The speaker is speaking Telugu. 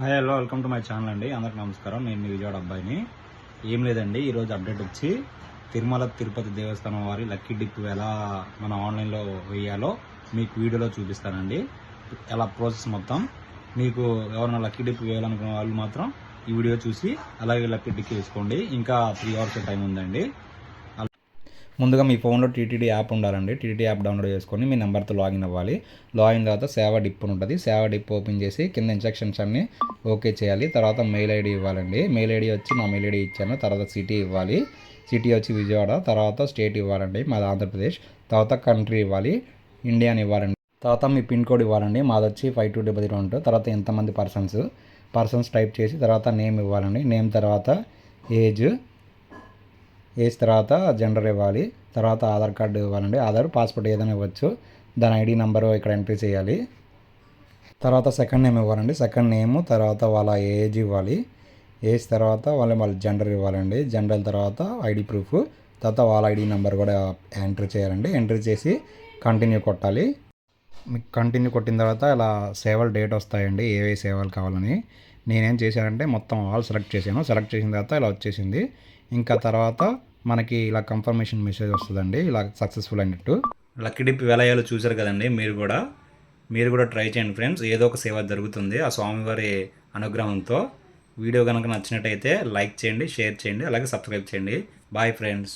Hi hello welcome to my channel అండి. అందరికి నమస్కారం. నేను మీ విజయవాడ అబ్బాయిని. ఏం లేదండి, ఈరోజు అప్డేట్ వచ్చి తిరుమల తిరుపతి దేవస్థానం వారి లక్కీ డిప్ ఎలా మనం ఆన్లైన్లో వేయాలో మీకు వీడియోలో చూపిస్తానండి. ఎలా ప్రాసెస్ మొత్తం. మీకు ఎవరైనా లక్కీ డిప్ వేయాలనుకున్న వాళ్ళు మాత్రం ఈ వీడియో చూసి అలాగే లక్కీ డిప్ వేసుకోండి. ఇంకా 3 hours టైం ఉందండి. ముందుగా మీ ఫోన్లో టీటీడీ యాప్ ఉండాలండి. టీటీడీ యాప్ డౌన్లోడ్ చేసుకొని మీ నెంబర్తో లాగిన్ అవ్వాలి. లాగిన్ తర్వాత సేవ డిప్ ఉంటుంది. సేవ డిప్ ఓపెన్ చేసి కింద ఇన్స్ట్రక్షన్స్ అన్నీ ఓకే చేయాలి. తర్వాత మెయిల్ ఐడి ఇవ్వాలండి. మెయిల్ ఐడి వచ్చి నా మెయిల్ ఐడి ఇచ్చాను. తర్వాత సిటీ ఇవ్వాలి. సిటీ వచ్చి విజయవాడ. తర్వాత స్టేట్ ఇవ్వాలండి, మాది ఆంధ్రప్రదేశ్. తర్వాత కంట్రీ ఇవ్వాలి, ఇండియా అని ఇవ్వాలండి. తర్వాత మీ పిన్ కోడ్ ఇవ్వాలండి. మాది వచ్చి 5200. తర్వాత ఎంతమంది పర్సన్స్ టైప్ చేసి తర్వాత నేమ్ ఇవ్వాలండి. నేమ్ తర్వాత ఏజ్ తర్వాత జెండర్ ఇవ్వాలి. తర్వాత ఆధార్ కార్డు ఇవ్వాలండి. ఆధార్, పాస్పోర్ట్ ఏదైనా ఇవ్వచ్చు. దాని ఐడి నెంబరు ఇక్కడ ఎంట్రీ చేయాలి. తర్వాత సెకండ్ నేమ్ ఇవ్వాలండి. సెకండ్ నేమ్ తర్వాత వాళ్ళ ఏజ్ ఇవ్వాలి. ఏజ్ తర్వాత వాళ్ళ జెండర్ ఇవ్వాలండి. జెండర్ తర్వాత ఐడి ప్రూఫ్, తర్వాత వాళ్ళ ఐడి నెంబర్ కూడా ఎంట్రీ చేయాలండి. ఎంట్రీ చేసి కంటిన్యూ కొట్టాలి. మీకు కంటిన్యూ కొట్టిన తర్వాత ఇలా సేవలు డేట్ వస్తాయండి, ఏవే సేవలు కావాలని. నేనేం చేశానంటే మొత్తం ఆల్ సెలెక్ట్ చేశాను. సెలెక్ట్ చేసిన తర్వాత ఇలా వచ్చేసింది. ఇంకా తర్వాత మనకి ఇలా కన్ఫర్మేషన్ మెసేజ్ వస్తుందండి, ఇలా సక్సెస్ఫుల్ అయినట్టు. లక్కీ డిప్ ఎలా అయ్యాలో చూసారు కదండి. మీరు కూడా ట్రై చేయండి ఫ్రెండ్స్. ఏదో ఒక సేవ జరుగుతుంది ఆ స్వామివారి అనుగ్రహంతో. వీడియో కనుక నచ్చినట్టయితే లైక్ చేయండి, షేర్ చేయండి, అలాగే సబ్స్క్రైబ్ చేయండి. Bye friends.